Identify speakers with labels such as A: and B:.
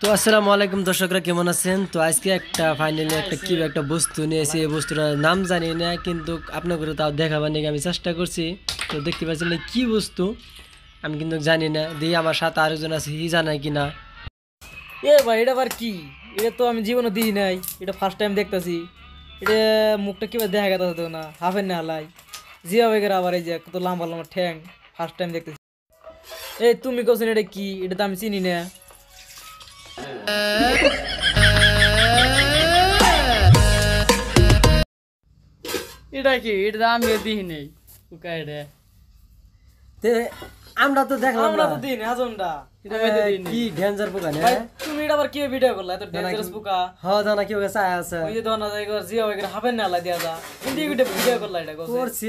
A: তো আসসালামু আলাইকুম দর্শকরা, কেমন আছেন? তো আজকে ফাইনালি একটা বস্তু নিয়েছি। এই বস্তুটার নাম জানি না, কিন্তু আপনাদের তাও দেখাবার নাকি আমি চেষ্টা করছি। তো দেখতে পাচ্ছেন কি বস্তু আমি কিন্তু জানি না, দিয়ে আমার সাথে আরেকজন আছে, হি জানায় কিনা।
B: ভাই এটা আবার কি? এটা তো আমি জীবনে দিই নাই, এটা ফার্স্ট টাইম দেখতেছি। এটা মুখটা কিভাবে দেখা গেছে তো না, হাফের না হালাই জিয়া বেগের, আবার এই যে কত লম্বা লম্বা ঠ্যাং, ফার্স্ট টাইম দেখতেছি। তুমি কোছেন এটা কি? এটা তো আমি চিনি না।
C: এটা কি? এটা আমি দিই নেই এটা
A: আমরা তো দেখলাম
B: আমরা
A: না
B: তো দিই না আজমটা।
A: কি ডেঞ্জার পোকা না।
B: ভাই তুমি এটা আবার কি ভিডিও করলা? এত ডেঞ্জারাস পোকা।
A: হ্যাঁ জানা কি চায় আছে,
B: ওই যে দোনা জায়গা জিয়া বেগের হাফের না হালাই দিয়া যা, কিন্তু ভিডিও করলা এটা
A: করছি।